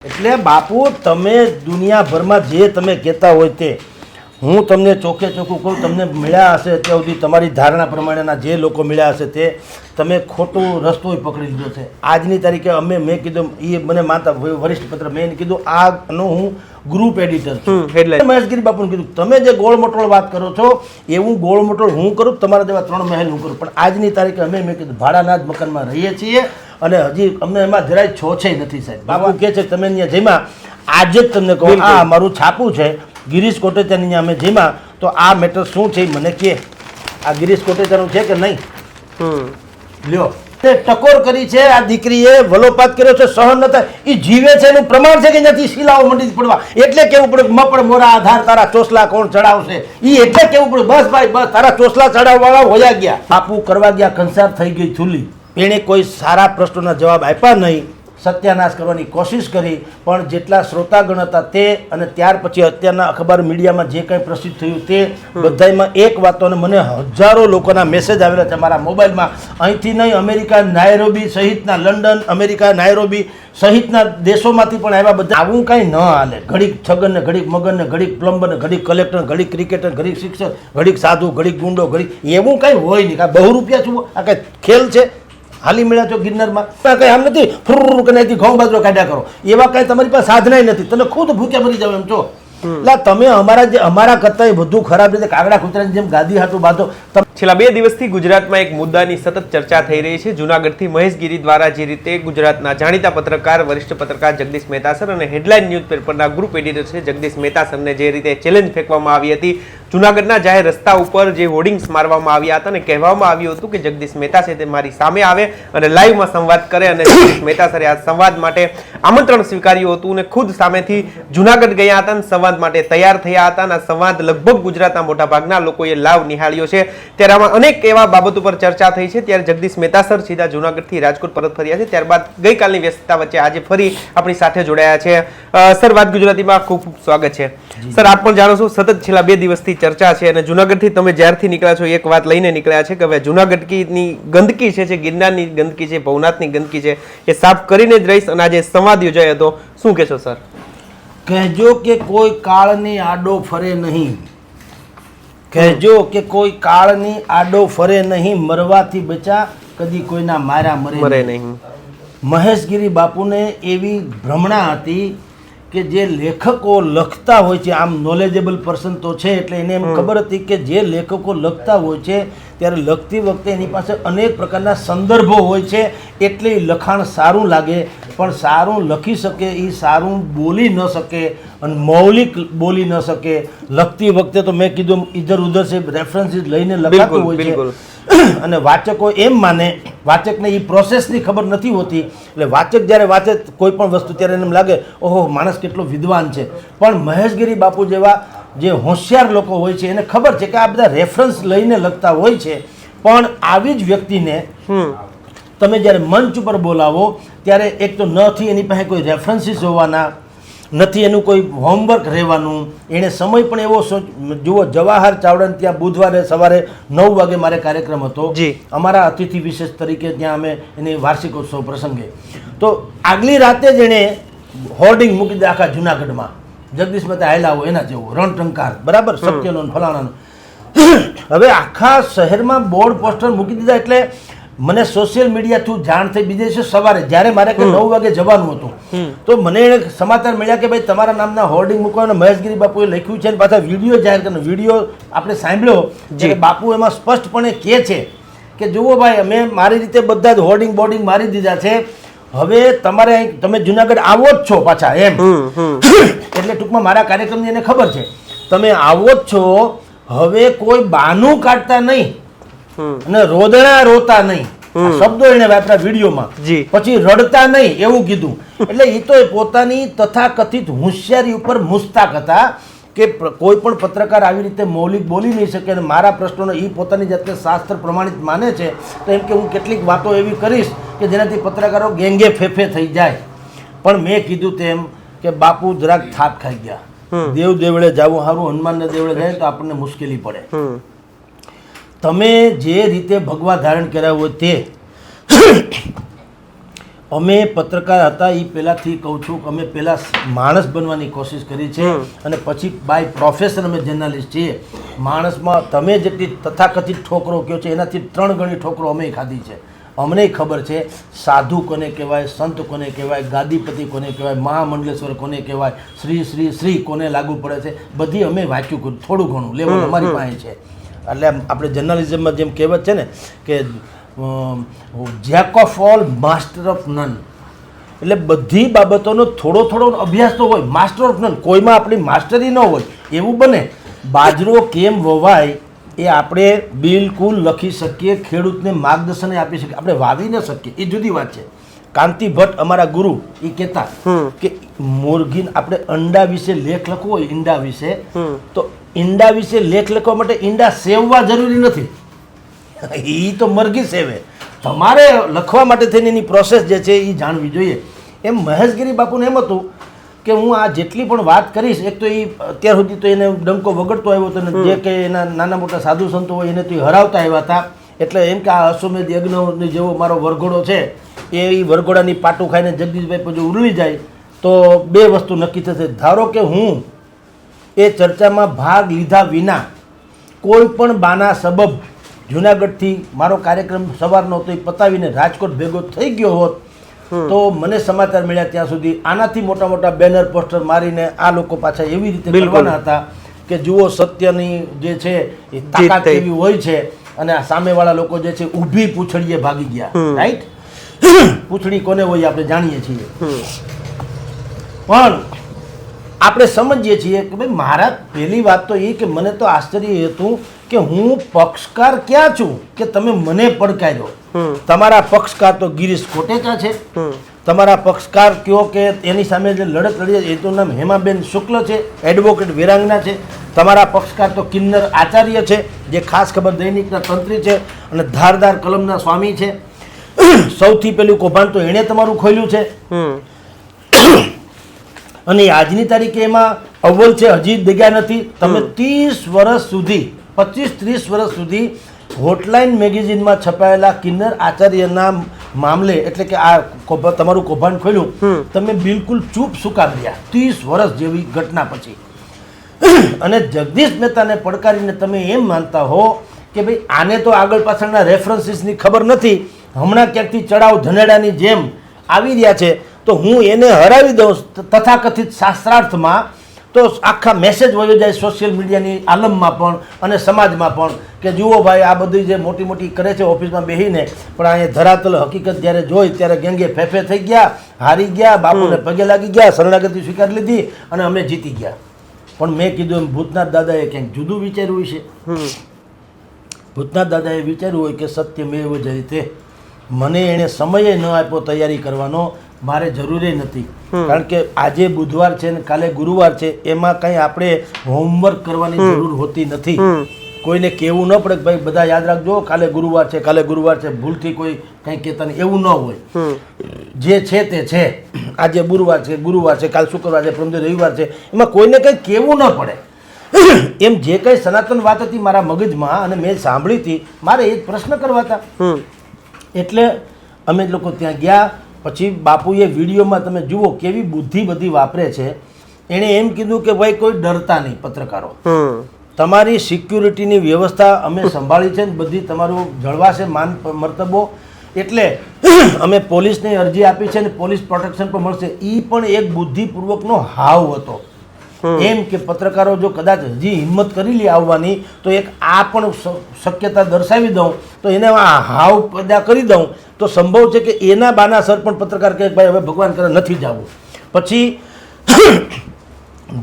એટલે બાપુ તમે દુનિયાભરમાં જે તમે કહેતા હોય તે હું તમને ચોખ્ખે ચોખ્ખું કહું, તમને મળ્યા હશે અત્યાર સુધી તમારી ધારણા પ્રમાણેના જે લોકો મળ્યા હશે તે તમે ખોટું રસ્તો પકડી લીધો છે. આજની તારીખે મેં કીધું એ મને માનતા વરિષ્ઠ પત્ર મેં કીધું આનો હું ગ્રુપ એડિટર છું. મહેશગીરી બાપુને કીધું તમે જે ગોળ મટોળ વાત કરો છો એવું ગોળ મટોળ હું કરું, તમારા જેવા 3 મહેલ હું કરું. પણ આજની તારીખે મેં કીધું ભાડાના જ મકાનમાં રહીએ છીએ અને હજી અમને એમાં જરાય છોછે નથી સાહેબ. બાપુ કહે છે તમે અહીંયા જેમાં આજે જ તમને કહું આ મારું છાપું છે ગિરીશ કોટેચાની અમે જેમાં તો આ મેટર શું છે મને કે આ ગિરીશ કોટેચાનું છે કે નહીં લ્યો તે ટકોર કરી છે આ દીકરીએ વલોપાત કર્યો છે સહન ન થાય એ જીવે છે એનું પ્રમાણ છે કે ત્યાંથી શિલાઓ મંડી પડવા એટલે કેવું પડે મપડ મોરા આધાર તારા ચોસલા કોણ ચડાવશે એ એટલે કેવું પડે બસ ભાઈ બસ તારા ચોસલા ચડાવવાળા હોયા ગયા. બાપુ કરવા ગયા કંસાર થઈ ગઈ ચૂલી. એણે કોઈ સારા પ્રશ્નોના જવાબ આપ્યા નહીં, સત્યાનાશ કરવાની કોશિશ કરી. પણ જેટલા શ્રોતાગણ હતા તે અને ત્યાર પછી અત્યારના અખબાર મીડિયામાં જે કંઈ પ્રસિદ્ધ થયું તે બધામાં એક વાતો અને મને હજારો લોકોના મેસેજ આવેલા છે મારા મોબાઈલમાં. અહીંથી નહીં અમેરિકા નાયરોબી સહિતના લંડન અમેરિકા નાયરોબી સહિતના દેશોમાંથી પણ આવ્યા બધા. આવું કાંઈ ન હાલે. ઘડીક છગન ને ઘડીક મગન ને ઘડીક પ્લમ્બર ને ઘડીક કલેક્ટર ઘડીક ક્રિકેટર ઘડીક શિક્ષક ઘડીક સાધુ ઘડીક ગુંડો ઘડીક એવું કાંઈ હોય નહીં. કાંઈ બહુ રૂપિયા છું આ કાંઈ ખેલ છે? હાલી મળ્યા છો ગિરનારમાં કંઈ આમ નથી ફૂર કરીને ઘઉં બાજરો કાઢ્યા કરો એવા કાંઈ તમારી પાસે સાધનાય નથી. તમે ખુદ ભૂખ્યા મરી જાવ એમ છો. એટલે તમે અમારા કરતાં વધુ ખરાબ રીતે કાગડા કૂતરાની જેમ ગાદી હાટું બાંધો. છેલ્લા 2 દિવસથી ગુજરાતમાં એક મુદ્દાની સતત ચર્ચા થઈ રહી છે. જૂનાગઢથી મહેશગીરી દ્વારા જે રીતે ગુજરાતના જાણીતા પત્રકાર વરિષ્ઠ પત્રકાર જગદીશ મહેતા સર અને હેડલાઇન ન્યૂઝપેપરના ગ્રુપ એડિટર છે જગદીશ મહેતા સરને જે રીતે ચેલેન્જ ફેંકવામાં આવી હતી. જૂનાગઢના જાહેર રસ્તા ઉપર જે હોર્ડિંગ્સ મારવામાં આવ્યા હતા અને કહેવામાં આવ્યું હતું કે જગદીશ મહેતા છે તે મારી સામે આવે અને લાઈવમાં સંવાદ કરે અને જગદીશ મહેતા સરે આ સંવાદ માટે આમંત્રણ સ્વીકાર્યું હતું અને ખુદ સામેથી જૂનાગઢ ગયા હતા અને સંવાદ માટે તૈયાર થયા હતા અને સંવાદ લગભગ ગુજરાતના મોટા ભાગના લોકોએ લાઈવ નિહાળ્યો છે. ત્યારે આમાં અનેક એવા બાબતો પર ચર્ચા થઈ છે. ત્યારે જગદીશ મહેતા સર સીધા જૂનાગઢથી રાજકોટ પરત ફર્યા છે. ત્યારબાદ ગઈકાલની વ્યસ્તતા વચ્ચે આજે ફરી આપણી સાથે જોડાયા છે. સર વાત ગુજરાતીમાં ખૂબ ખૂબ સ્વાગત છે. સર આપ પણ જાણો છો સતત છેલ્લા 2 દિવસથી ચર્ચા છે અને જૂનાગઢથી તમે જ્યારથી નીકળ્યા છો એક વાત લઈને નીકળ્યા છે કે હવે જૂનાગઢની ગંદકી છે જે ગિરનારની ગંદકી છે ભવનાથની ગંદકી છે એ સાફ કરીને જ રહીશ અને આજે સંવાદ યોજાયો હતો. શું કહેશો સર? કહેજો કે કોઈ કાળની આડો ફરે નહીં, કહેજો કે કોઈ કાળની આડો ફરે નહીં, મરવાથી બચા કદી કોઈના માર્યા મરે નહીં. મહેશગીરી બાપુને એવી ભ્રમણા હતી કે જે લેખકો લખતા હોય છે આમ નોલેજેબલ પર્સન તો છે એટલે એને એમ ખબર હતી કે જે લેખકો લખતા હોય છે ત્યારે લખતી વખતે એની પાસે અનેક પ્રકારના સંદર્ભો હોય છે એટલે લખાણ સારું લાગે. પણ સારું લખી શકે એ સારું બોલી ન શકે અને મૌલિક બોલી ન શકે. લખતી વખતે તો મેં કીધું ઇધર ઉધર છે રેફરન્સીસ લઈને લખાતું હોય છે અને વાચકો એમ માને વાચકને એ પ્રોસેસની ખબર નથી હોતી. એટલે વાચક જ્યારે વાંચે કોઈ પણ વસ્તુ ત્યારે એને એમ લાગે ઓહો માણસ કેટલો વિદ્વાન છે. પણ મહેશગીરી બાપુ જેવા જે હોશિયાર લોકો હોય છે એને ખબર છે કે આ બધા રેફરન્સ લઈને લખતા હોય છે. પણ આવી જ વ્યક્તિને તમે જ્યારે મંચ ઉપર બોલાવો ત્યારે એક તો નથી એની પાસે કોઈ રેફરન્સીસ હોવાના, નથી એનું કોઈ હોમવર્ક રહેવાનું. એણે સમય પણ એવો જુઓ જવાહર ચાવડાને ત્યાં બુધવારે સવારે 9 વાગે મારે કાર્યક્રમ હતો અમારા અતિથિ વિશેષ તરીકે ત્યાં અમે એની વાર્ષિકોત્સવ પ્રસંગે. તો આગલી રાતે જ એણે હોર્ડિંગ મૂકી દીધા આખા જૂનાગઢમાં જગદીશ મહેતા હાલ્યા હોય એના જેવો રણટંકાર બરાબર સત્યનો ફલાણાનો. હવે આખા શહેરમાં બોર્ડ પોસ્ટર મૂકી દીધા એટલે મને સોશિયલ મીડિયા થ્રુ જાણ થઈ. બીજે દિવસે સવારે જ્યારે મારે 9 વાગે જવાનું હતું તો મને સમાચાર મળ્યા કે ભાઈ તમારા નામના હોર્ડિંગ મૂકવાના મહેશગીરી બાપુએ લખ્યું છે અને પાછા વિડીયો જાહેર કરવાનો. વિડીયો આપણે સાંભળ્યો કે બાપુ એમાં સ્પષ્ટપણે કહે છે કે જુઓ ભાઈ અમે મારી રીતે બધા જ હોર્ડિંગ બોર્ડિંગ મારી દીધા છે, હવે તમારે તમે જુનાગઢ આવો જ છો પાછા એમ. એટલે ટૂંકમાં મારા કાર્યક્રમની એને ખબર છે તમે આવો જ છો, હવે કોઈ બાનું કાઢતા નહીં અને રોદણા રોતા નહીં. શબ્દો એને વાપર્યા વિડીયોમાં. પછી રડતા નહીં એવું કીધું. એટલે એ તો પોતાની તથાકથિત હોશિયારી ઉપર મુસ્તાક હતા કે કોઈ પણ પત્રકાર આવી રીતે મૌલિક બોલી નહીં શકે અને મારા પ્રશ્નોનો એ પોતાની જાતને શાસ્ત્ર પ્રમાણિત માને છે. તો એમ કે હું કેટલીક વાતો એવી કરીશ કે જેનાથી પત્રકારો ગેંગે ફેફે થઈ જાય. પણ મેં કીધું તેમ કે બાપુ જરાક થાક ખાઈ ગયા. દેવ દેવળે જવું સારું, હનુમાનને દેવળે જાય તો આપણને મુશ્કેલી પડે. તમે જે રીતે ભગવા ધારણ કર્યા હોય તે અમે પત્રકાર હતા એ પહેલાંથી કહું છું કે અમે પહેલાં માણસ બનવાની કોશિશ કરી છે અને પછી બાય પ્રોફેશન અમે જર્નાલિસ્ટ છીએ. માણસમાં તમે જેટલી તથાકથિત ઠોકરો કહો છો એનાથી 3 ગણી ઠોકરો અમે ખાધી છે. અમને ખબર છે સાધુ કોને કહેવાય, સંત કોને કહેવાય, ગાદીપતિ કોને કહેવાય, મહામંડલેશ્વર કોને કહેવાય, શ્રી શ્રી શ્રી કોને લાગુ પડે છે, બધી અમે વાંચ્યું કર્યું થોડું ઘણું લેવલ અમારી પાસે છે. એટલે આપણે જર્નલિઝમમાં જેમ કહેવત છે ને કે Jack of all master of none, એટલે બધી બાબતોનો થોડો થોડો અભ્યાસ તો હોય. માસ્ટર ઓફ નન, કોઈમાં આપણી માસ્ટરી ન હોય એવું બને. બાજરો કેમ વવાય એ આપણે બિલકુલ લખી શકીએ, ખેડૂતને માર્ગદર્શન આપી શકીએ, આપણે વાવી ન શકીએ એ જુદી વાત છે. કાંતિ ભટ્ટ અમારા ગુરુ એ કહેતા કે મુરઘી આપણે અંડા વિશે લેખ લખવો હોય, ઈંડા વિશે, તો ઈંડા વિશે લેખ લખવા માટે ઈંડા સેવવા જરૂરી નથી, એ તો મરઘી સેવે. તમારે લખવા માટે થઈને એની પ્રોસેસ જે છે એ જાણવી જોઈએ. એમ મહેશગીરી બાપુને એમ હતું કે હું આ જેટલી પણ વાત કરીશ, એક તો એ અત્યાર સુધી તો એને ડંકો વગડતો આવ્યો હતો ને જે કે એના નાના મોટા સાધુ સંતો હોય એને તો એ હરાવતા આવ્યા હતા. એટલે એમ કે આ અશ્વમેધ યજ્ઞ જેવો મારો વરઘોડો છે એ વરઘોડાની પાટું ખાઈને જગદીશભાઈ પછી ઉડવી જાય તો 2 વસ્તુ નક્કી થશે. ધારો કે હું એ ચર્ચામાં ભાગ લીધા વિના કોઈ પણ બાના સબબ જુનાગઢથી મારો કાર્યક્રમ સવારનો તો એ પતાવીને રાજકોટ ભેગો થઈ ગયો હોત તો મને સમાચાર મળ્યા ત્યાં સુધી આનાથી મોટા મોટા બેનર પોસ્ટર મારીને આ લોકો પાછા એવી રીતે કરવાના હતા કે જુઓ સત્યની જે છે એ તાકાત એવી હોય છે અને આ સામેવાળા લોકો જે છે ઊભી પૂંછડીએ ભાગી ગયા. રાઈટ, પૂંછડી કોને હોય આપણે જાણીએ છીએ, પણ આપણે સમજીએ છીએ કે ભાઈ મારા પહેલી વાત તો એ કે મને તો આશ્ચર્ય હતું કે હું પક્ષકાર ક્યાં છું કે તમે મને પડકાર્યો. તમારા પક્ષકાર તો ગિરીશ કોટેચા છે, તમારા પક્ષકાર કયો કે એની સામે જે લડત લડી એ તો નામ હેમાબેન શુક્લ છે, એડવોકેટ વીરાંગના છે. તમારા પક્ષકાર તો કિન્નર આચાર્ય છે જે ખાસ ખબર દૈનિકના તંત્રી છે અને ધારદાર કલમના સ્વામી છે. સૌથી પહેલું કૌભાંડ તો એણે તમારું ખોલ્યું છે અને આજની તારીખે એમાં અવ્વલ છે, હજી દગ્યા નથી. તમે 30 વર્ષ સુધી 25-30 વર્ષ સુધી હોટલાઇન મેગેઝિનમાં છપાયેલા કિન્નર આચાર્યના મામલે એટલે કે આ તમારું કૌભાંડ ખોલ્યું, તમે બિલકુલ ચૂપ સુકામ રહ્યા 30 વર્ષ જેવી ઘટના પછી. અને જગદીશ મહેતાને પડકારીને તમે એમ માનતા હો કે ભાઈ આને તો આગળ પાછળના રેફરન્સીસની ખબર નથી, હમણાં ક્યાંકથી ચડાવ ધનેડાની જેમ આવી રહ્યા છે તો હું એને હરાવી દઉં તથાકથિત શાસ્ત્રાર્થમાં, તો આખા મેસેજ વયો જાય સોશિયલ મીડિયાની આલમમાં પણ અને સમાજમાં પણ કે જુઓ ભાઈ આ બધી જે મોટી મોટી કરે છે ઓફિસમાં બેસીને, પણ અહીંયા ધરાતલ હકીકત જ્યારે જોઈ ત્યારે ગેંગે ફેફે થઈ ગયા, હારી ગયા, બાપુને પગે લાગી ગયા, શરણાગતિ સ્વીકાર લીધી અને અમે જીતી ગયા. પણ મેં કીધું એમ ભૂતનાથ દાદાએ ક્યાંક જુદું વિચાર્યું છે. ભૂતનાથ દાદાએ વિચાર્યું હોય કે સત્યમેવ જયતે, મને એણે સમય ન આપ્યો તૈયારી કરવાનો, મારે જરૂરી નથી. કારણ કે આજે બુધવાર છે ને કાલે ગુરુવાર છે, એમાં કંઈ આપણે હોમવર્ક કરવાની જરૂર હોતી નથી. કોઈને કહેવું ન પડે કે ભાઈ બધા યાદ રાખજો કાલે ગુરુવાર છે, કાલે ગુરુવાર છે, ભૂલથી કોઈ કંઈ કહેતા નહીં એવું ન હોય. જે છે તે છે, આજે ગુરુવાર છે, કાલ શુક્રવાર છે, પરમદિવસે રવિવાર છે, એમાં કોઈને કંઈ કહેવું ન પડે. એમ જે કંઈ સનાતન વાત હતી મારા મગજમાં અને મેં સાંભળી હતી, મારે એ જ પ્રશ્ન કરવા હતા. એટલે અમે લોકો ત્યાં ગયા. પછી બાપુએ વિડીયોમાં તમે જુઓ કેવી બુદ્ધિ બધી વાપરે છે. એણે એમ કીધું કે ભાઈ કોઈ ડરતા નહીં પત્રકારો, તમારી સિક્યુરિટીની વ્યવસ્થા અમે સંભાળી છે, બધી તમારું જળવાશે માન મર્તબો, એટલે અમે પોલીસને અરજી આપી છે અને પોલીસ પ્રોટેક્શન પણ મળશે. એ પણ એક બુદ્ધિપૂર્વકનો હાવ હતો. એમ કે પત્રકારો જો કદાચ હજી હિંમત કરી લે આવવાની તો એક આ પણ શક્યતા દર્શાવી દઉં તો એને હાવ પેદા કરી દઉં તો સંભવ છે કે એના બાના સર પણ પત્રકાર કહે ભાઈ હવે ભગવાન કરે નથી જવું. પછી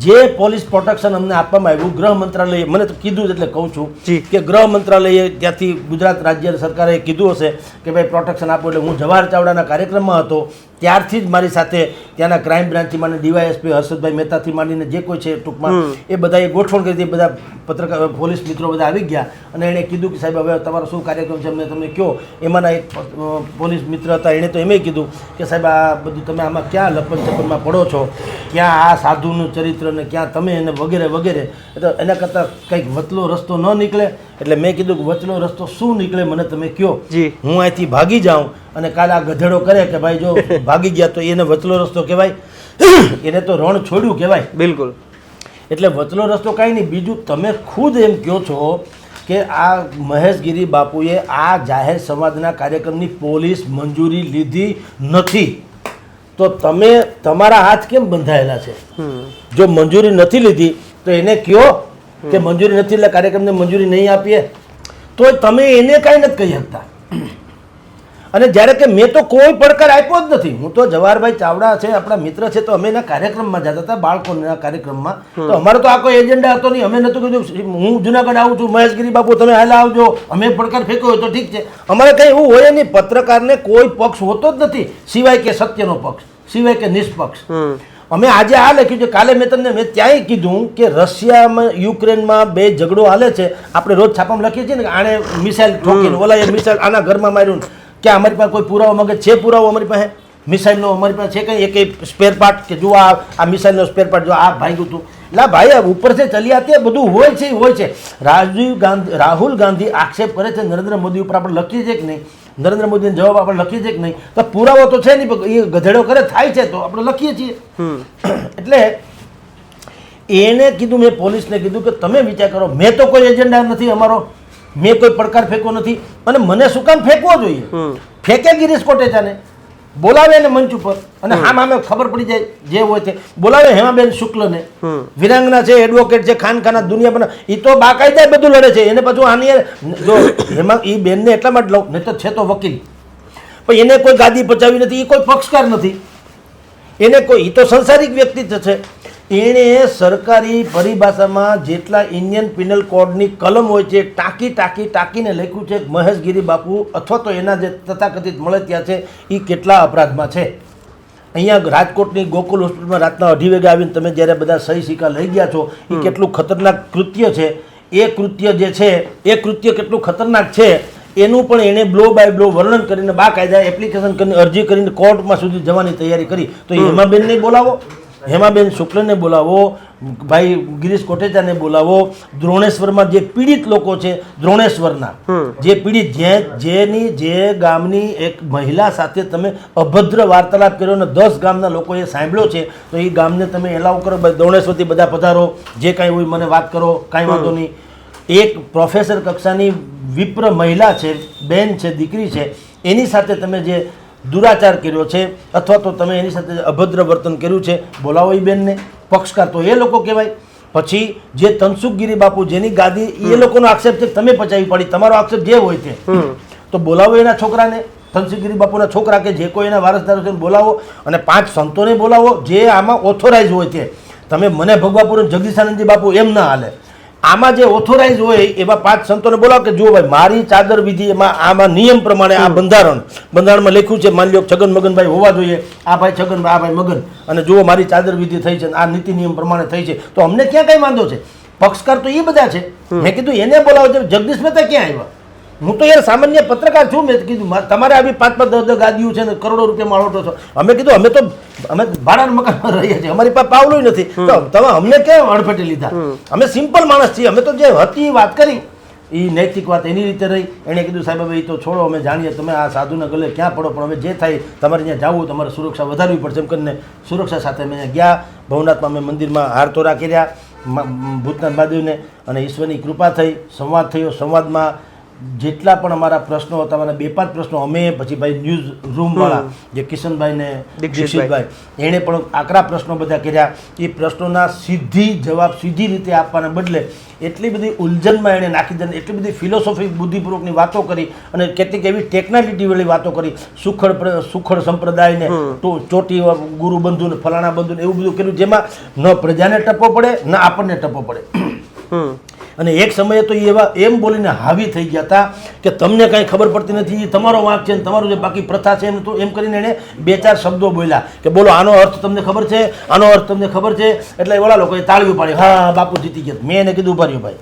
જે પોલીસ પ્રોટેક્શન અમને આપવામાં આવ્યું ગૃહ મંત્રાલયે મને તો કીધું એટલે કહું છું કે ગૃહ મંત્રાલયે ત્યાંથી ગુજરાત રાજ્ય સરકારે કીધું હશે કે ભાઈ પ્રોટેક્શન આપો. એટલે હું જવાહર ચાવડાના કાર્યક્રમમાં હતો ત્યારથી જ મારી સાથે ત્યાંના ક્રાઇમ બ્રાન્ચથી માંડીને ડીવાયએસપી હર્ષદભાઈ મહેતાથી માંડીને જે કોઈ છે ટૂંકમાં એ બધાએ ગોઠવણ કરી હતી. બધા પત્રકાર પોલીસ મિત્રો બધા આવી ગયા અને એણે કીધું કે સાહેબ હવે તમારો શું કાર્યક્રમ છે અમને તમે કહો. એમાંના એક પોલીસ મિત્ર હતા, એણે તો એમ કીધું કે સાહેબ આ બધું તમે આમાં ક્યાં લપન ચપનમાં પડો છો, ક્યાં આ સાધુનું ચરિત્ર ને ક્યાં તમે એને વગેરે વગેરે. તો એના કરતાં કંઈક વતલો રસ્તો ન નીકળે એટલે મેં કીધું કે વચલો રસ્તો શું નીકળે મને તમે કહો. જી. હું અહીંથી ભાગી જાઉં અને કાલે આ ગધેડો કરે કે ભાઈ જો ભાગી ગયા તો એને વચલો રસ્તો કહેવાય, એને તો રણ છોડ્યું કહેવાય. બિલકુલ. એટલે વચલો રસ્તો કાંઈ નહીં, બીજું તમે ખુદ એમ કહો છો કે આ મહેશગીરી બાપુએ આ જાહેર સમાજના કાર્યક્રમની પોલીસ મંજૂરી લીધી નથી, તો તમે તમારા હાથ કેમ બંધાયેલા છે? જો મંજૂરી નથી લીધી તો એને કહો કે મંજૂરી નથી એટલે કાર્યક્રમને મંજૂરી નહીં આપીએ, તો તમે એને કાંઈ નથી કહી શકતા. અને જ્યારે કે મેં તો કોઈ પડકાર આપ્યો જ નથી. હું તો જવાહરભાઈ ચાવડા છે આપણા મિત્ર છે, તો અમે એના કાર્યક્રમમાં જતા હતા, બાળકોના કાર્યક્રમમાં. તો અમારો તો આ કોઈ એજન્ડા હતો નહીં. અમે નહોતું કીધું હું જુનાગઢ આવું છું, મહેશગીરી બાપુ તમે હાલ આવજો, અમે પડકાર ફેંક્યો હોય તો ઠીક છે. અમારે કંઈ એવું હોય નહીં. પત્રકારને કોઈ પક્ષ હોતો જ નથી સિવાય કે સત્યનો પક્ષ, સિવાય કે નિષ્પક્ષ. અમે આજે આ લખ્યું છે, કાલે મેં ત્યાંય કીધું કે રશિયામાં યુક્રેનમાં બે ઝઘડો હાલે છે. આપણે રોજ છાપામાં લખીએ છીએ ને કે આણે મિસાઇલ ઠોકીને ઓલા એ મિસાઇલ આના ઘરમાં માર્યું, કે અમારી પાસે કોઈ પુરાવો માંગે છે? પુરાવો અમારી પાસે મિસાઇલનો અમારી પાસે છે કંઈ? એક સ્પેર પાર્ટ કે જો આ મિસાઇલનો સ્પેર પાર્ટ જો આ ભાગ્યું હતું, લા ભાઈ આ ઉપર છે ચલી આતી બધું હોય છે હોય છે. રાહુલ ગાંધી આક્ષેપ કરે છે નરેન્દ્ર મોદી ઉપર, આપણે લખીએ છીએ કે નહીં? નરેન્દ્ર મોદીને જવાબ આપણે લખીએ છીએ કે નહીં? તો પુરાવો તો છે નહીં, એ ગધેડો કરે થાય છે તો આપણે લખીએ છીએ. એટલે એને કીધું, મેં પોલીસને કીધું કે તમે વિચાર કરો, મેં તો કોઈ એજન્ડા નથી અમારો, મેં કોઈ પડકાર ફેંકો નથી, અને મને શું કામ ફેંકવો જોઈએ? ફેંકે ગિરીશ કોટેચાને, બોલાવે એને મંચ ઉપર, અને આમ ખબર પડી જાય જે હોય તે બોલાવે. હેમાબેન શુક્લને, વિરાંગના છે, એડવોકેટ છે, ખાનખાના દુનિયા બના, એ તો બાકાયદા બધું લડે છે. એને પાછું આની જો હેમા એ બેનને એટલા માટે લઉં, નહીં તો છે તો વકીલ, પણ એને કોઈ ગાદી પચાવી નથી, એ કોઈ પક્ષકાર નથી, એને કોઈ, એ તો સંસારિક વ્યક્તિ છે. એણે સરકારી પરિભાષામાં જેટલા ઇન્ડિયન પિનલ કોડની કલમ હોય છે ટાંકીને લખ્યું છે મહેશગીરી બાપુ અથવા તો એના જે તથાકથિત મળતિયા છે એ કેટલા અપરાધમાં છે. અહીંયા રાજકોટની ગોકુલ હોસ્પિટલમાં રાતના 2:30 વાગે આવીને તમે જ્યારે બધા સહી સિક્કા લઈ ગયા છો, એ કેટલું ખતરનાક કૃત્ય છે. એ કૃત્ય જે છે એ કૃત્ય કેટલું ખતરનાક છે એનું પણ એણે બ્લો બાય બ્લો વર્ણન કરીને બાકાયદા એપ્લિકેશન કરીને અરજી કરીને કોર્ટમાં સુધી જવાની તૈયારી કરી. તો હેમાબેનને બોલાવો, હેમાબેન શુક્લને બોલાવો, ભાઈ ગિરીશ કોટેચાને બોલાવો, દ્રોણેશ્વરમાં જે પીડિત લોકો છે, દ્રોણેશ્વરના જે પીડિત, જે ગામની એક મહિલા સાથે તમે અભદ્ર વાર્તાલાપ કર્યો અને 10 ગામના લોકોએ સાંભળ્યો છે, તો એ ગામને તમે એલાવ કરો, ભાઈ દ્રોણેશ્વરથી બધા પધારો, જે કાંઈ હોય મને વાત કરો, કાંઈ વાંધો નહીં. એક પ્રોફેસર કક્ષાની વિપ્ર મહિલા છે, બેન છે, દીકરી છે, એની સાથે તમે જે દુરાચાર કર્યો છે અથવા તો તમે એની સાથે અભદ્ર વર્તન કર્યું છે, બોલાવો એ બેનને. પક્ષકાર તો એ લોકો કહેવાય. પછી જે તનસુખગીરી બાપુ જેની ગાદી, એ લોકોનો આક્ષેપ છે તમે પચાવી પડી, તમારો આક્ષેપ જે હોય તે, તો બોલાવો એના છોકરાને, તનસુખગીરી બાપુના છોકરા કે જે કોઈ એના વારસદારો છે બોલાવો, અને 5 સંતોને બોલાવો જે આમાં ઓથોરાઇઝ હોય છે. તમે મને ભગવાપુર જગદીશાનંદજી બાપુ એમ ના હાલે. આમાં જે ઓથોરાઇઝ હોય એવા 5 સંતોને બોલાવો કે જુઓ ભાઈ મારી ચાદર વિધિ, એમાં આમાં નિયમ પ્રમાણે આ બંધારણમાં લખ્યું છે, માની લો છગન મગનભાઈ હોવા જોઈએ, આ ભાઈ છગન, આ ભાઈ મગન, અને જુઓ મારી ચાદર વિધિ થઈ છે, આ નીતિ નિયમ પ્રમાણે થઈ છે, તો અમને ક્યાં કઈ વાંધો છે? પક્ષકાર તો એ બધા છે. મેં કીધું એને બોલાવો છે. જગદીશ મહેતા ક્યાં આવ્યા? હું તો યાર સામાન્ય પત્રકાર છું. મેં કીધું તમારે આવી 5-5, 10-10 ગાદીઓ છે ને કરોડો રૂપિયામાં આલોટો છો. અમે કીધું અમે ભાડાના મકાનમાં રહીએ છીએ, અમારી પાસે પાવલું નથી, તો તમે અમને કેમ અડફેટે લીધા? અમે સિમ્પલ માણસ છીએ. અમે તો જે હતી વાત કરી, એ નૈતિક વાત એની રીતે રહી. એણે કીધું સાહેબ હવે એ તો છોડો, અમે જાણીએ તમે આ સાધુના ગલે ક્યાં પડો, પણ હવે જે થાય તમારે ત્યાં જવું, તમારે સુરક્ષા વધારવી પડશે એમ કરીને સુરક્ષા સાથે અમે અહીંયા ગયા. ભવનાથમાં અમે મંદિરમાં હાર તોરા કર્યા ભૂતનાથ મહાદેવને, અને ઈશ્વરની કૃપા થઈ, સંવાદ થયો. સંવાદમાં જેટલા પણ અમારા પ્રશ્નો હતા, મને 2-5 પ્રશ્નો અમે, પછી ભાઈ ન્યૂઝ રૂમવાળા જે કિશનભાઈ ને દીક્ષિતભાઈ, એણે પણ આકરા પ્રશ્નો બધા કર્યા. એ પ્રશ્નોના જવાબ સીધી રીતે આપવાના બદલે એટલી બધી ઉલઝનમાં એણે નાખી દે, એટલી બધી ફિલોસોફી બુદ્ધિપૂર્વકની વાતો કરી, અને કેટલીક એવી ટેકનાલિટીવાળી વાતો કરી. સુખડ સંપ્રદાયને ચોટી ગુરુ બંધુ ને ફલાણા બંધુ ને એવું બધું કર્યું, જેમાં ન પ્રજાને ટપ્પો પડે ન આપણને ટપ્પો પડે. અને એક સમયે તો એવા એમ બોલીને હાવી થઈ ગયા હતા કે તમને કાંઈ ખબર પડતી નથી, તમારો વાંક છે, તમારું જે બાકી પ્રથા છે એમ, તો એમ કરીને એણે 2-4 શબ્દો બોલ્યા કે બોલો આનો અર્થ તમને ખબર છે, આનો અર્થ તમને ખબર છે. એટલે ઓલા લોકોએ તાળીઓ પાડી, હા બાપુ જીતી ગયા. મેં એને કીધું ઉભા રહ્યો ભાઈ,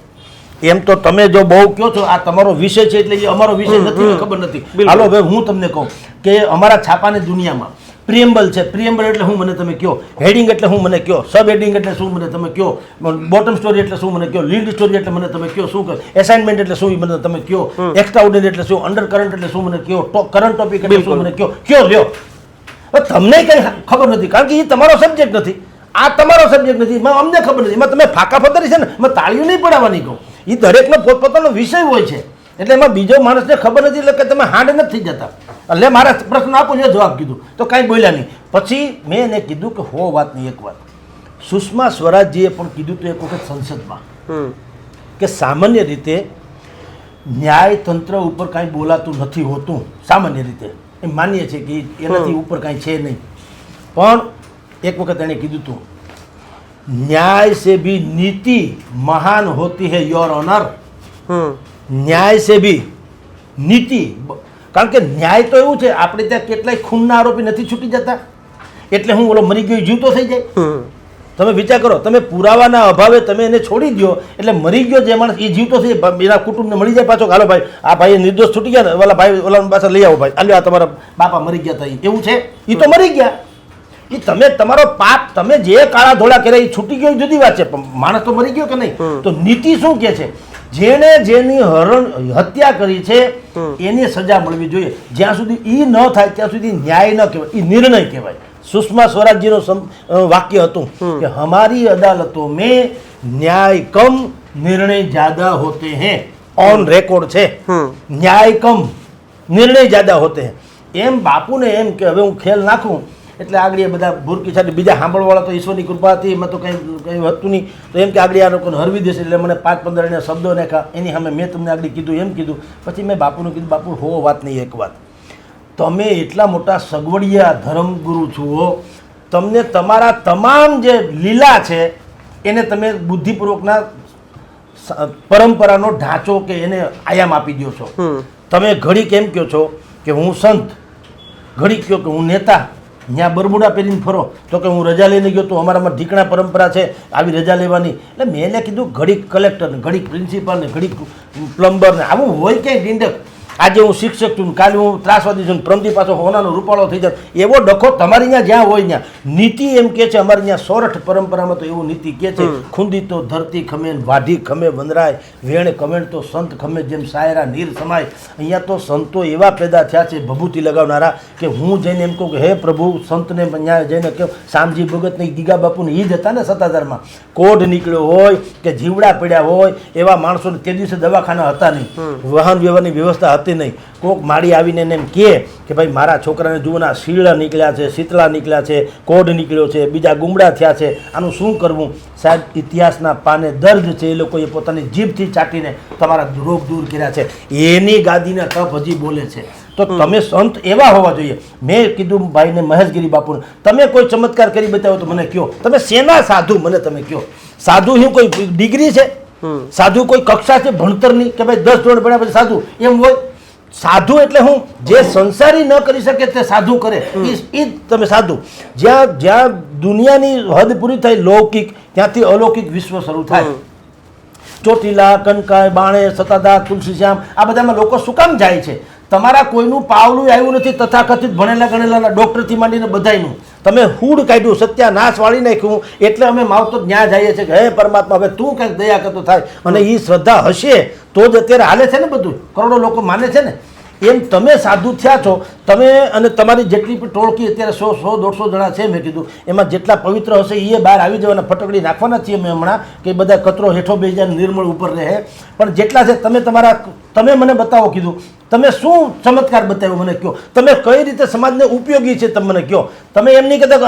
એમ તો તમે જો બહુ કહો છો, આ તમારો વિષય છે એટલે એ અમારો વિષય નથી, ખબર નથી. હાલો હવે હું તમને કહું કે અમારા છાપાની દુનિયામાં પ્રિએમ્બલ છે, પ્રિએમ્બલ એટલે હું મને તમે કહો, હેડિંગ એટલે હું મને કહો, સબ હેડિંગ એટલે શું મને તમે કહો, બોટમ સ્ટોરી એટલે શું મને કહો, લીડ સ્ટોરી એટલે મને તમે કહો શું કહો, એસાઇનમેન્ટ એટલે શું મને તમે કહો, એક્સ્ટ્રા ઓર્ડિનરી એટલે શું, અંડર કરંટ એટલે શું મને કહો, કરંટ ટોપિક એટલે શું મને કહો લ્યો. હવે તમને કંઈ ખબર નથી કારણ કે એ તમારો સબ્જેક્ટ નથી, આ તમારો સબ્જેક્ટ નથી, એમાં અમને ખબર નથી, એમાં તમે ફાંકા ફતરી છે ને એમાં તાળીઓ નહીં પડાવવાની કહું. એ દરેકનો પોતપોતાનો વિષય હોય છે એટલે એમાં બીજો માણસને ખબર નથી એટલે કે તમે હાંડ નથી જતા. એટલે મારા પ્રશ્ન આપો છે જવાબ કીધું તો કાંઈ બોલ્યા નહીં. પછી મેં એને કીધું કે હો વાતની એક વાત સુષ્મા સ્વરાજજીએ પણ કીધું તો એક વખત સંસદમાં કે સામાન્ય રીતે ન્યાયતંત્ર ઉપર કાંઈ બોલાતું નથી હોતું, સામાન્ય રીતે એમ માનીએ છીએ કે એનાથી ઉપર કાંઈ છે નહીં. પણ એક વખત એણે કીધું હતું ન્યાય से भी नीति महान होती है योर ऑनर. ન્યાય से भी નીતિ, કારણ કે ન્યાય તો એવું છે આપણે ત્યાં કેટલાય ખૂનના આરોપી નથી છૂટી જતા એટલે હું ઓલો મરી ગયો જીવતો થઈ જાય. તમે વિચાર કરો, તમે પુરાવાના અભાવે તમે એને છોડી દો એટલે મરી ગયો જે માણસ એ જીવતો થઈ જાય, એના કુટુંબને મળી જાય પાછો હાલો ભાઈ આ ભાઈ નિર્દોષ છૂટી ગયા ને ઓલા ભાઈ ઓલા પાછા લઈ આવો ભાઈ આલ્યો આ તમારા બાપા મરી ગયા હતા એવું છે. એ તો મરી ગયા, એ તમે તમારો પાપ તમે જે કાળા ધોળા કર્યા એ છૂટી ગયો જુદી વાત છે, પણ માણસ તો મરી ગયો કે નહીં. તો નીતિ શું કહે છે જેણે જેની હત્યા કરી છે એની સજા મળવી જોઈએ. જ્યાં સુધી એ ન થાય ત્યાં સુધી ન્યાય ન કહેવાય, એ નિર્ણય કહેવાય. સુષ્મા સ્વરાજજીનું વાક્ય હતું કે હમારી અદાલતો મેં ન્યાય કમ નિર્ણય જ્યાદા હોતે हैं. ઓન રેકોર્ડ છે ન્યાય કમ નિર્ણય જ્યાદા હોતે हैं. એમ બાપુને એમ કે હવે હું ખેલ નાખું એટલે આગળ એ બધા ભૂરકી સાથે બીજા સાંભળવાળા તો ઈશ્વરની કૃપા હતી એમાં તો કંઈ હતું નહીં. તો એમ કે આગળ આ લોકોને હરવી દેશે એટલે મને 5-15 એને શબ્દો નાખ્યા એની સામે મેં તમને આગળ કીધું એમ કીધું. પછી મેં બાપુને કીધું બાપુ હો વાત નહીં એક વાત, તમે એટલા મોટા સગવડિયા ધર્મગુરુ છો, તમને તમારા તમામ જે લીલા છે એને તમે બુદ્ધિપૂર્વકના પરંપરાનો ઢાંચો કે એને આયામ આપી દો છો. તમે ઘડી કેમ કહો છો કે હું સંત, ઘડી કહો કે હું નેતા, ત્યાં બરમુડા પહેરીને ફરો તો કે હું રજા લઈને ગયો તો અમારામાં ઢીકણા પરંપરા છે આવી રજા લેવાની. એટલે મેં એને કીધું ઘડીક કલેક્ટર ને ઘડીક પ્રિન્સિપાલ ને ઘડીક પ્લમ્બર ને આવું હોય ક્યાંય ડીંડક. આજે હું શિક્ષક છું કાલે હું ત્રાસવાદી છું પ્રમદી પાછો હોનાનો રૂપાળો થઈ જાય એવો ડખો તમારી ત્યાં જ્યાં હોય ત્યાં. નીતિ એમ કે છે અમારી ત્યાં સોરઠ પરંપરામાં તો એવું નીતિ કે છે ખૂંદી તો ધરતી ખમે વાઢી ખમે વંદરાય, વેણ કમેણ તો સંત ખમે જેમ સાયરા નીર સમાય. અહીંયા તો સંતો એવા પેદા થયા છે ભભૂતિ લગાવનારા કે હું જઈને એમ કહું કે હે પ્રભુ સંતને અહીંયા જઈને કહો શામજી ભગતને ગીગા બાપુને એ જ હતા ને સત્તાધારમાં કોઢ નીકળ્યો હોય કે જીવડા પડ્યા હોય એવા માણસોને તે દિવસે દવાખાના હતા નહીં, વાહન વ્યવહારની વ્યવસ્થા હતી નહીં. કોક માળી આવીને એને એમ કહે કે ભાઈ મારા છોકરાને જુઓના શીળા નીકળ્યા છે, શીતળા નીકળ્યા છે, કોઢ નીકળ્યો છે, બીજા ગુમડા થયા છે, આનું શું કરવું? સાહેબ ઇતિહાસના પાને દર્દ છે એ લોકોએ પોતાની જીભથી ચાટીને તમારા રોગ દૂર કર્યા છે. એની ગાદીના તપ હજી બોલે છે. તો તમે સંત એવા હોવા જોઈએ. મેં કીધું ભાઈને મહેશગીરી બાપુને તમે કોઈ ચમત્કાર કરી બતાવો તો મને કહો. તમે શેના સાધુ મને તમે કહો. સાધુ શું કોઈ ડિગ્રી છે? સાધુ કોઈ કક્ષા છે ભણતરની કે ભાઈ 10 ધોરણ ભણ્યા પછી સાધુ એમ હોય? સાધુ એટલે હું જે સંસારી ન કરી શકે તે સાધુ કરે એ તમે સાધુ. જ્યાં જ્યાં દુનિયાની હદ પૂરી થાય લૌકિક ત્યાંથી અલૌકિક વિશ્વ શરૂ થાય. ચોટીલા, કનકાઈ, બાણે, સતાદા, તુલસીશ્યામ આ બધામાં લોકો શું કામ જાય છે? તમારા કોઈનું પાવલું આવ્યું નથી તથાકથિત ભણેલા ગણેલાના ડૉક્ટરથી માંડીને બધાયનું તમે હૂડ કાઢ્યું, સત્યાનાશ વાળી નાખ્યું. એટલે અમે માવતો ત્યાં જઈએ છીએ કે હે પરમાત્મા હવે તું કંઈક દયા કરતો થાય. અને એ શ્રદ્ધા હશે તો જ અત્યારે હાલે છે ને બધું, કરોડો લોકો માને છે ને. એમ તમે સાધુ થયા છો તમે અને તમારી જેટલી પણ ટોળકી અત્યારે 100-150 જણા છે મેં કીધું એમાં જેટલા પવિત્ર હશે એ બહાર આવી જવાના, ફટકડી નાખવાના છીએ મેં હમણાં કે બધા કચરો હેઠો બેસી જાય નિર્મળ ઉપર રહે. પણ જેટલા છે તમે મને બતાવો કીધું તમે શું ચમત્કાર બતાવ્યો મને કહો. તમે કઈ રીતે સમાજને ઉપયોગી છે તમે મને કહો. તમે એમ નહીં કહેતા કે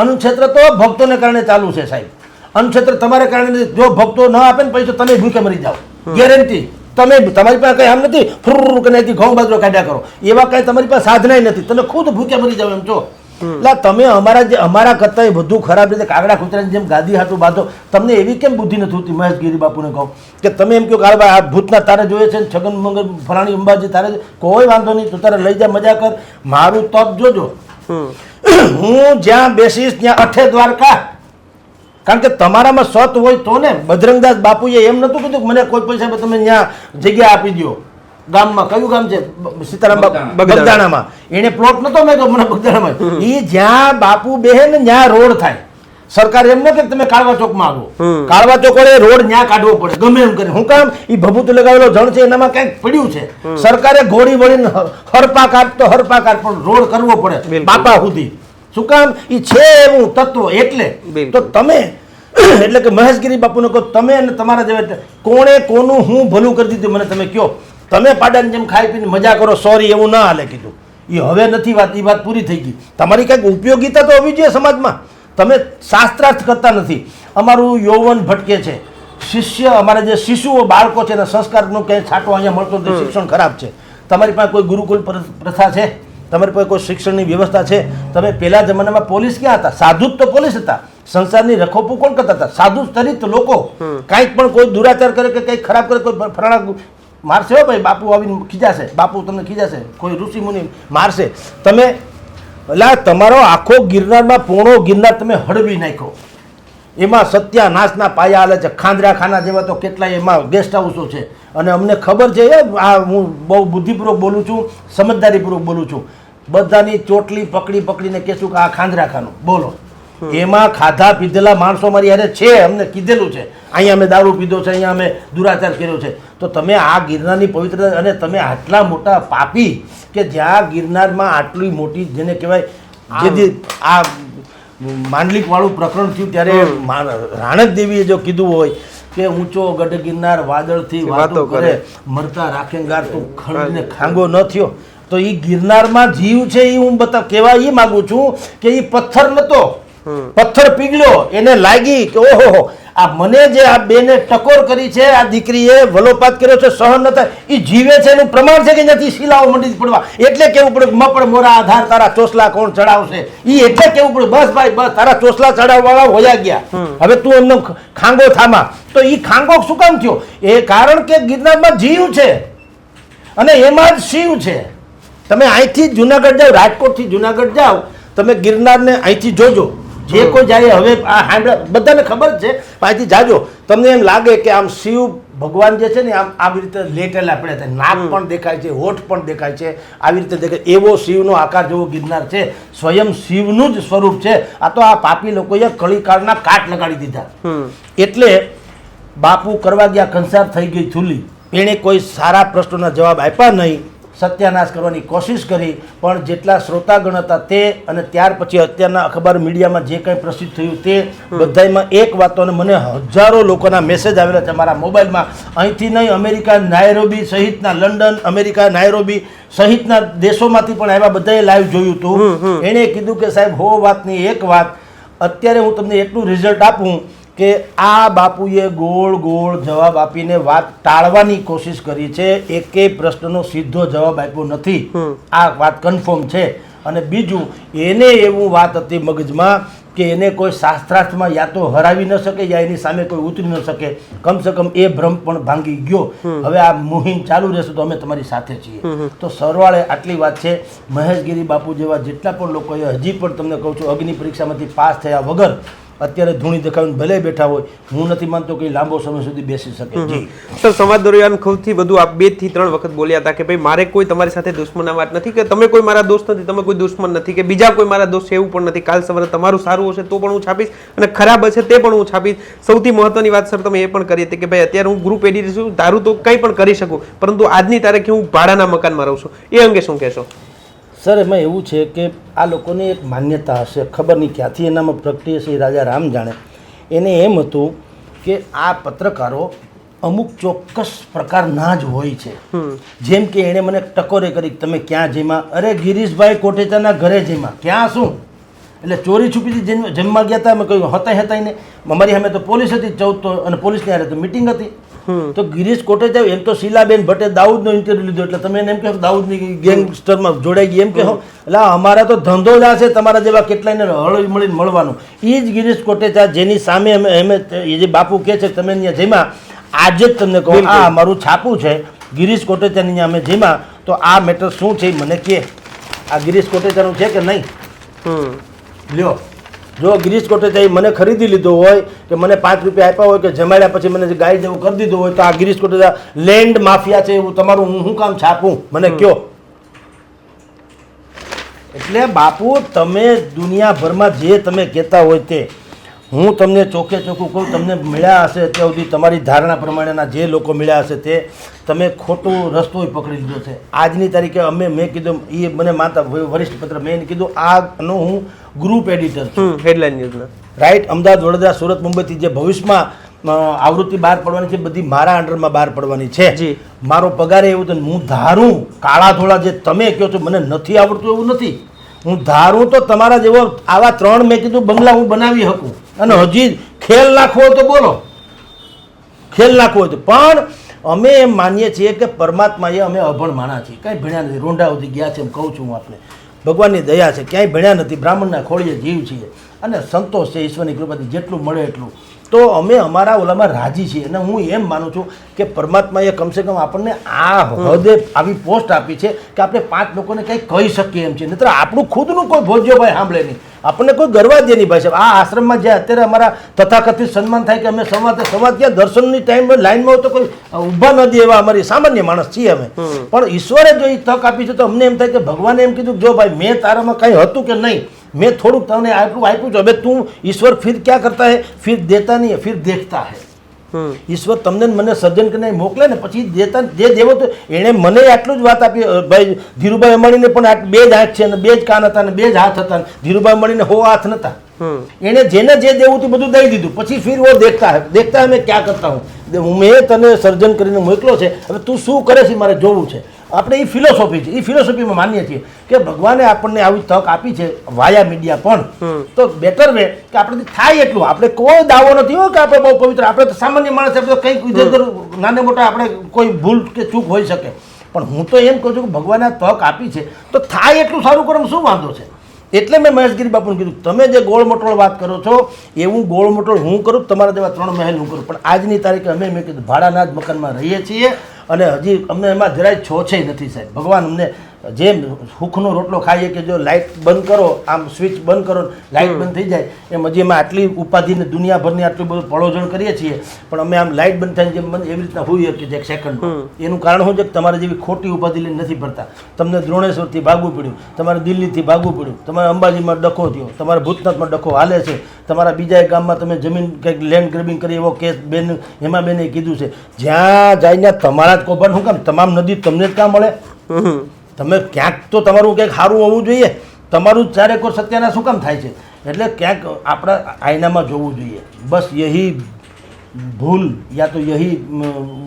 અન્નક્ષેત્ર તો ભક્તોને કારણે ચાલુ છે સાહેબ. અન્નક્ષેત્ર તમારે કારણે જો ભક્તો ન આપે ને પૈસા તમે ભૂખે મરી જાઓ ગેરંટી. તમે તમારી પાસે કંઈ આમ નથી ફુર કરીને ઘઉં બાજરો કાઢ્યા કરો એવા કાંઈ તમારી પાસે સાધનાય નથી, તમે ખુદ ભૂખે મરી જાવ એમ છો. એટલે તમે અમારા કરતાં વધુ ખરાબ રીતે કાગડા કૂતરાની જેમ ગાદી હાથું બાંધો. તમને એવી કેમ બુદ્ધિ નથી હોતી? મહેશગીરી બાપુને કહો કે તમે એમ કહો કે ભાઈ આ ભૂતના તારે જોઈએ છે છગન મંગલ ફલાણી અંબાજી તારે કોઈ વાંધો નહીં, તું તારે લઈ જા મજા કર. મારું તપ જોજો, હું જ્યાં બેસીશ ત્યાં અઠે દ્વારકા. કારણ કે તમારામાં સત હોય તો ને. બજરંગદાસ બાપુએ એમ નહોતું કીધું કે મને કોઈ પૈસા તમે ત્યાં જગ્યા આપી દો. ગામમાં કયું ગામ છે સીતારામ બગદાણા. બગદાણામાં એને પ્લોટ નતો મેં મને બગદાણામાં એ જ્યાં બાપુ બેહે ને ત્યાં રોડ થાય સરકાર એમ ન કે તમે કાળવા ચોકમાં આવો કાળવા ચોક વડે રોડ ન્યા કાઢવો પડે ગમે એમ કરે હું કામ એ ભભૂત લગાવેલો જણ છે એનામાં કંઈક પડ્યું છે સરકારે ઘોડી વળીને હરપા કાઢ તો હરપા કાઢ પણ રોડ કરવો પડે બિલકુલ. બાપા સુધી શું કામ એ છે એવું તત્વ એટલે બિલકુલ. તો તમે એટલે કે મહેશગીરી બાપુને કહો તમે અને તમારા જેવા કોણે કોનું હું ભલું કરી દીધું મને તમે કહો તમે પાડાની જેમ ખાઈ પીને મજા કરો સોરી એવું ના હાલે કીધું એ હવે નથી વાત એ વાત પૂરી થઈ ગઈ તમારી કંઈક ઉપયોગિતા તો હોવી જોઈએ સમાજમાં તમે શાસ્ત્રાર્થ કરતા નથી અમારું યૌવન ભટકે છે શિષ્ય અમારા જે શિશુઓ બાળકો છે એના સંસ્કારનું ક્યાંય છાંટો અહીંયા મળતો નથી શિક્ષણ ખરાબ છે તમારી પાસે કોઈ ગુરુકુલ પ્રથા છે તમારી પાસે કોઈ શિક્ષણની વ્યવસ્થા છે તમે પહેલા જમાનામાં પોલીસ ક્યાં હતા સાધુ જ તો પોલીસ હતા સંસારની રખોપું કોણ કરતા હતા સાધુ ચરિત્ર લોકો કાંઈક પણ કોઈ દુરાચાર કરે કે કંઈક ખરાબ કરે કોઈ ફરાણા મારશે હો ભાઈ બાપુ આવીને ખીજાશે બાપુ તમને ખીજાશે કોઈ ઋષિ મુનિ મારશે તમે એટલે તમારો આખો ગિરનારમાં પોણો ગિરનાર તમે હળવી નાખ્યો એમાં સત્યાનાશના પાયા હાલે છે ખાંદરા ખાના જેવા તો કેટલાય એમાં ગેસ્ટ હાઉસો છે અને અમને ખબર છે આ હું બહુ બુદ્ધિપૂર્વક બોલું છું સમજદારીપૂર્વક બોલું છું બધાની ચોટલી પકડીને કહેશું કે આ ખાંદરા ખાનું બોલો એમાં ખાધા પીધેલા માણસો મારી હારે છે અમને કીધેલું છે અહીંયા અમે દારૂ પીધો છે અહીંયા અમે દુરાચાર કર્યો છે તો તમે આ ગિરનારની પવિત્રતા અને તમે આટલા મોટા પાપી કે જ્યાં ગિરનારમાં આટલી મોટી જેને કહેવાય જેથી આ માંડલિક વાળું પ્રકરણ થયું ત્યારે રાણક દેવીએ જો કીધું હોય કે ઊંચો ગઢ ગિરનાર વાદળથી વાતો કરે મરતા રાખેંગાર તું ખંડને ખાંગો ન થયો તો એ ગિરનારમાં જીવ છે એ હું કહેવા એ માગું છું કે એ પથ્થર નતો પથ્થર પીગળ્યો એને લાગી કે ઓહો આ મને જે આ બેને ટકોર કરી છે આ દીકરીએ વલોપાત કર્યો છે સહન ન થાય એ જીવે છે એનું પ્રમાણ છે કે નથી શિલાઓ મંડી પડવા એટલે કેવું પડે મપડ મોરા આધાર તારા ચોસલા કોણ ચડાવશે એ એટલે કેવું પડે બસ ભાઈ બસ તારા ચોસલા ચડાવવાળા હોયા ગયા હવે તું એમનો ખાંગો થામા તો એ ખાંગો શું કામ થયો એ કારણ કે ગિરનારમાં જીવ છે અને એમાં જ શિવ છે તમે અહીંથી જુનાગઢ જાઓ રાજકોટથી જુનાગઢ જાઓ તમે ગિરનારને અહીંથી જોજો જે કોઈ જાય હવે આ હાંડળા બધાને ખબર જ છે પણ અહીંથી જાજો તમને એમ લાગે કે આમ શિવ ભગવાન જે છે ને આમ આવી રીતે લેટેલા પડે છે નાક પણ દેખાય છે હોઠ પણ દેખાય છે આવી રીતે દેખાય એવો શિવનો આકાર જેવો ગિરનાર છે સ્વયં શિવનું જ સ્વરૂપ છે આ તો આ પાપી લોકોએ કળીકાળના કાટ લગાડી દીધા એટલે બાપુ કરવા ગયા કંસાર થઈ ગઈ ચૂલી એણે કોઈ સારા પ્રશ્નોના જવાબ આપ્યા નહીં સત્યાનાશ કરવાની કોશિશ કરી પણ જેટલા શ્રોતાગણ હતા તે અને ત્યાર પછી અત્યારના અખબાર મીડિયામાં જે કંઈ પ્રસિદ્ધ થયું તે બધામાં એક વાતોને મને હજારો લોકોના મેસેજ આવેલા છે મારા મોબાઈલમાં અહીંથી નહીં અમેરિકા નાયરોબી સહિતના લંડન અમેરિકા નાયરોબી સહિતના દેશોમાંથી પણ આવ્યા બધાએ લાઈવ જોયું હતું એણે કીધું કે સાહેબ હો વાતની એક વાત અત્યારે હું તમને એટલું રિઝલ્ટ આપું કે આ બાપુએ ગોળ ગોળ જવાબ આપીને વાત ટાળવાની કોશિશ કરી છે એકેય પ્રશ્નનો સીધો જવાબ આપ્યો નથી આ વાત કન્ફર્મ છે અને બીજું એને એવું વાત હતી મગજમાં કે એને કોઈ શાસ્ત્રાર્થમાં યા તો હરાવી ન શકે યા એની સામે કોઈ ઉતરી ન શકે કમસે કમ એ ભ્રમ પણ ભાંગી ગયો હવે આ મુહિમ ચાલુ રહેશે તો અમે તમારી સાથે છીએ તો સરવાળે આટલી વાત છે મહેશગીરી બાપુ જેવા જેટલા પણ લોકોએ હજી પણ તમને કહું છું અગ્નિ પરીક્ષામાંથી પાસ થયા વગર અત્યારે ધૂણી દેખાવીને ભલે બેઠા હોય હું નથી માનતો કે લાંબો સમય સુધી બેસી શકે જી સર સંવાદ દરમિયાન સૌથી વધુ આપ 2 થી 3 વખત બોલ્યા હતા કે ભાઈ મારે કોઈ તમારી સાથે દુશ્મના વાત નથી કે તમે કોઈ મારા દોસ્ત નથી તમે કોઈ દુશ્મન નથી કે બીજા કોઈ મારા દોસ્ત છે એવું પણ નથી કાલ સવારે તમારું સારું હશે તો પણ હું છાપીશ અને ખરાબ હશે તે પણ હું છાપીશ સૌથી મહત્વની વાત સર તમે એ પણ કરી હતી કે ભાઈ અત્યારે હું ગ્રુપ એડિટર છું દારૂ તો કંઈ પણ કરી શકું પરંતુ આજની તારીખે હું ભાડાના મકાનમાં રહું છું એ અંગે શું કહેશો સર એમાં એવું છે કે આ લોકોની એક માન્યતા હશે ખબર નહીં ક્યાંથી એનામાં પ્રગટી હશે એ રાજા રામ જાણે એને એમ હતું કે આ પત્રકારો અમુક ચોક્કસ પ્રકારના જ હોય છે જેમ કે એણે મને ટકોરે કરી તમે ક્યાં જમ્યા અરે ગિરીશભાઈ કોટેચાના ઘરે જમ્યા ક્યાં શું એટલે ચોરી છુપીથી જમવા ગયા હતા અમે કહ્યું હતા ને અમારી સામે તો પોલીસ હતી 14 અને પોલીસની હારે તો મિટિંગ હતી તો ગિરીશ કોટેચા એમ તો શીલાબેન ભટ્ટે દાઉદનો ઇન્ટરવ્યુ લીધો એટલે તમે એને એમ કહો દાઉદની ગેંગસ્ટરમાં જોડાઈ ગઈ એમ કહો એટલે અમારા તો ધંધો જ આ છે તમારા જેવા કેટલાયને હળી મળીને મળવાનું એ જ ગિરીશ કોટેચા જેની સામે અમે એ જે બાપુ કહે છે તમે અહીંયા જમ્યા આજે જ તમને કહું આ અમારું છાપું છે ગિરીશ કોટેચાની અહીંયા અમે જમ્યા તો આ મેટર શું છે મને કહે આ ગિરીશ કોટેચાનું છે કે નહીં લ્યો જો ગિરીશ કોટેચાએ મને ખરીદી લીધો હોય કે મને 5 રૂપિયા આપ્યા હોય કે જમાડ્યા પછી મને ગાય જેવું કરી દીધું હોય તો આ ગિરીશ કોટેચા લેન્ડ માફિયા છે એવું તમારું હું કામ છાપું મને કયો. એટલે બાપુ તમે દુનિયાભરમાં જે તમે કહેતા હોય તે હું તમને ચોખ્ખે ચોખ્ખું કહું, તમને મળ્યા હશે અત્યાર સુધી તમારી ધારણા પ્રમાણેના જે લોકો મળ્યા હશે તે તમે ખોટું રસ્તો પકડી લીધો છે. આજની તારીખે મેં કીધું એ મને માતા વરિષ્ઠ પત્ર મેં કીધું આનો હું ગ્રુપ એડિટર છું હેડલાઇન ન્યૂઝના, રાઈટ. અમદાવાદ, વડોદરા, સુરત, મુંબઈથી જે ભવિષ્યમાં આવૃત્તિ બહાર પડવાની છે બધી મારા અંડરમાં બહાર પડવાની છે. જી. મારો પગાર એવું તો હું ધારું કાળા ધોળા જે તમે કહો છો મને નથી આવડતું એવું નથી. હું ધારું તો તમારા જેવો આવા 3 મેં કીધું બંગલા હું બનાવી શકું અને હજી ખેલ નાખવો હોય તો બોલો, ખેલ નાખવો હોય તો. પણ અમે એમ માનીએ છીએ કે પરમાત્માએ અમે અભણ માણા છીએ, કાંઈ ભણ્યા નથી, રોંઢા સુધી ગયા છે એમ કહું છું હું આપને. ભગવાનની દયા છે, ક્યાંય ભણ્યા નથી, બ્રાહ્મણના ખોળીએ જીવ છીએ અને સંતોષ છે ઈશ્વરની કૃપાથી જેટલું મળે એટલું. તો અમે અમારા ઓલામાં રાજી છીએ અને હું એમ માનું છું કે પરમાત્માએ કમસે કમ આપણને આ હદે આવી પોસ્ટ આપી છે કે આપણે 5 લોકોને કંઈ કહી શકીએ એમ છે. નહીતર આપણું ખુદનું કોઈ ભોજ્યોભાઈ સાંભળે નહીં, આપણને કોઈ ગરવા દે નહીં. ભાઈ આ આશ્રમમાં જે અત્યારે અમારા તથાકથિત સન્માન થાય કે અમે સંવાદ ક્યાં દર્શનની ટાઈમ લાઈનમાં હોય તો કોઈ ઊભા ન દે એવા અમારી સામાન્ય માણસ છીએ અમે. પણ ઈશ્વરે જો એ તક આપી છે તો અમને એમ થાય કે ભગવાને એમ કીધું જો ભાઈ મેં તારામાં કંઈ હતું કે નહીં, मैं थोड़ू तने आटलू आप्यु छे, अब तू ईश्वर फिर क्या करता है, फिर देता नहीं है, फिर देखता है. ईश्वर तमने મને સર્જન કરીને મોકલે ને પછી દેતા જે દેવો તો એણે મને આટલું જ વાત આપી. ભાઈ ધીરુભાઈ અંબાણીને પણ 2 જ આંખ છે અને 2 જ કાન હતા અને 2 જ હાથ હતા. ધીરુભાઈ અંબાણીને 100 હાથ નતા. એણે જેને જે દેવું તે બધું દઈ દીધું. પછી ફિર वो देखता है मैं क्या करता हूँ. મેં તને સર્જન કરીને મોકલો છે, હવે તું શું કરે છે મારે જોવું છે. આપણે એ ફિલોસોફી છે, એ ફિલોસોફીમાં માનીએ છીએ કે ભગવાને આપણને આવી તક આપી છે વાયા મીડિયા પણ, તો બેટર વે કે આપણે થાય એટલું. આપણે કોઈ દાવો નથી હો કે આપણે બહુ પવિત્ર, આપણે તો સામાન્ય માણસ, આપણે તો કંઈક નાને મોટા આપણે કોઈ ભૂલ કે ચૂક હોઈ શકે. પણ હું તો એમ કહું છું કે ભગવાને આ તક આપી છે તો થાય એટલું સારું કરવામાં શું વાંધો છે. એટલે મેં મહેશગીરી બાપુને કીધું તમે જે ગોળ મટોળ વાત કરો છો એવું ગોળ મટોળ હું કરું, તમારા જેવા 3 મહેલ હું કરું. પણ આજની તારીખે મેં કીધું ભાડાના જ મકાનમાં રહીએ છીએ અને હજી અમને એમાં જરાય છોછે નથી સાહેબ. ભગવાન અમને જેમ સુખનો રોટલો ખાઈએ કે જો લાઇટ બંધ કરો, આમ સ્વિચ બંધ કરો લાઇટ બંધ થઈ જાય, એમ હજી અમે આટલી ઉપાધિને દુનિયાભરની આટલું બધું પળોજણ કરીએ છીએ. પણ અમે આમ લાઇટ બંધ થાય જેમ એવી રીતના હોઈએ કે એક સેકન્ડ. એનું કારણ શું છે કે તમારે જેવી ખોટી ઉપાધિ લઈને નથી ભરતા. તમને દ્રોણેશ્વરથી ભાગવું પડ્યું, તમારે દિલ્હીથી ભાગવું પડ્યું, તમારે અંબાજીમાં ડખો થયો, તમારા ભૂતનાથમાં ડખો હાલે છે, તમારા બીજા એક ગામમાં તમે જમીન કંઈક લેન્ડ ગ્રેબિંગ કરી એવો કેસ બેન એમાં બેને કીધું છે. જ્યાં જઈને તમારા જ કૌભાંડ શું કામ, તમામ નદી તમને જ કામ મળે. તમે ક્યાંક તો તમારું કંઈક સારું હોવું જોઈએ, તમારું ચારેકોર સત્યાના શું કામ થાય છે. એટલે ક્યાંક આપણા આયનામાં જોવું જોઈએ. બસ યહી ભૂલ યા તો યહી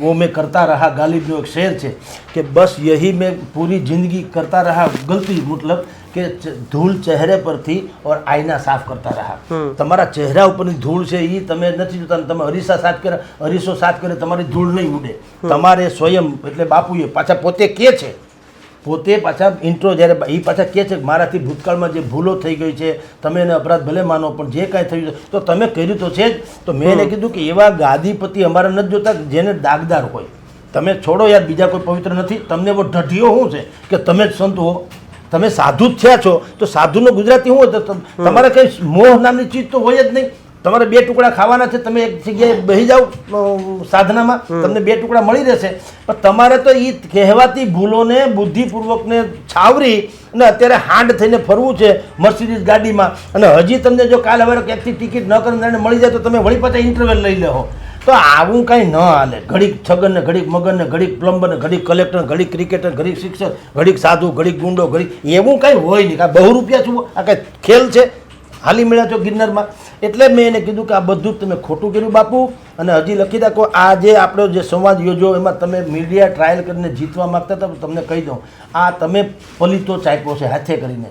वो मैं करता रहा. ગાલિબનો એક શેર છે કે બસ યહી મેં પૂરી જિંદગી કરતા रहा ગલતી, મતલબ કે ધૂળ ચહેરે પરથી ઓર આઈના સાફ કરતા રહ્યા. તમારા ચહેરા ઉપરની ધૂળ છે એ તમે નથી જોતા. તમે અરીસા સાફ કરે, અરીસો સાફ કરે, તમારી ધૂળ નહીં ઉડે. તમારે સ્વયં એટલે બાપુએ પાછા પોતે કે છે, પોતે પાછા ઇન્ટ્રો જ્યારે એ પાછા કહે છે કે મારાથી ભૂતકાળમાં જે ભૂલો થઈ ગઈ છે તમે એને અપરાધ ભલે માનો પણ જે કાંઈ થયું છે તો તમે કર્યું તો છે જ. તો મેં એને કીધું કે એવા ગાદીપતિ અમારે નથી જોતા જેને દાગદાર હોય. તમે છોડો યાર, બીજા કોઈ પવિત્ર નથી. તમને એવો ઢઢિયો શું છે કે તમે જ સંત હો, તમે સાધુ જ થયા છો તો સાધુનો ગુજરાતી શું હોય તો તમારે કંઈ મોહ નામની ચીજ તો હોય જ નહીં. તમારે 2 ટુકડા ખાવાના છે, તમે એક જગ્યાએ બેસી જાઓ સાધનામાં, તમને 2 ટુકડા મળી રહેશે. પણ તમારે તો એ કહેવાતી ભૂલોને બુદ્ધિપૂર્વકને છાવરી અને અત્યારે હાંડ થઈને ફરવું છે મર્સિડીઝ ગાડીમાં. અને હજી તમને જો કાલ હવે ક્યાંકથી ટિકિટ ન કરીને મળી જાય તો તમે વળી પાછા ઇન્ટરવેલ લઈ લેવો. તો આવું કાંઈ ન હાલે. ઘડીક છગનને, ઘડીક મગનને, ઘડીક પ્લમ્બરને, ઘડીક કલેક્ટર, ઘડીક ક્રિકેટર, ઘડીક શિક્ષક, ઘડીક સાધુ, ઘડીક ગુંડો, ઘડીક એવું કાંઈ હોય નહીં. કાંઈ 2 રૂપિયા છું આ કાંઈ ખેલ છે, હાલી મળ્યા છો ગિરનારમાં. એટલે મેં એને કીધું કે આ બધું તમે ખોટું કર્યું બાપુ. અને હજી લખી રાખો આ જે આપણો જે સંવાદ યોજો એમાં તમે મીડિયા ટ્રાયલ કરીને જીતવા માગતા હતા, તમને કહી દઉં આ તમે પલિતો ચાપ્યો છે હાથે કરીને.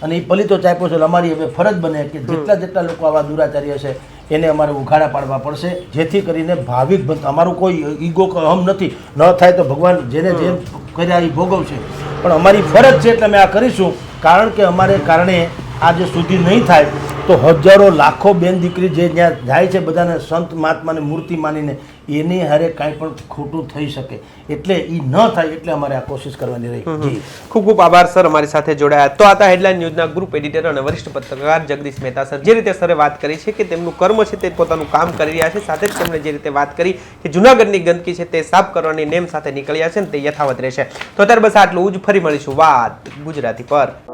અને એ પલિતો ચાપ્યો છે એટલે અમારી હવે ફરજ બને કે જેટલા લોકો આવા દુરાચાર્ય છે એને અમારે ઉઘાડા પાડવા પડશે, જેથી કરીને ભાવિક બનતા. અમારું કોઈ ઈગો અહમ નથી, ન થાય તો ભગવાન જેને જેમ કર્યા એ ભોગવશે. પણ અમારી ફરજ છે એટલે અમે આ કરીશું. કારણ કે અમારે કારણે આ જે સુધી નહીં થાય તો હજારો લાખો બેન દીકરી જે ત્યાં જાય છે બધાને સંત મહાત્માની મૂર્તિ માનીને એની હારે કાંઈ પણ ખોટું થઈ શકે એટલે એ ન થાય એટલે અમારે આ કોશિશ કરવાની રહી. જી ખૂબ ખૂબ આભાર સર અમારી સાથે જોડાયા. તો આ હતા હેડલાઇન ન્યૂઝના ગ્રુપ એડિટર અને વરિષ્ઠ પત્રકાર જગદીશ મહેતા સર. જે રીતે સરે વાત કરી છે કે તેમનું કર્મ છે તે પોતાનું કામ કરી રહ્યા છે, સાથે જ તેમણે જે રીતે વાત કરી કે જૂનાગઢની ગંદકી છે તે સાફ કરવાની નેમ સાથે નીકળ્યા છે ને તે યથાવત રહેશે. તો અત્યારે બસ આટલું જ. ફરી મળીશું વાત ગુજરાતી પર.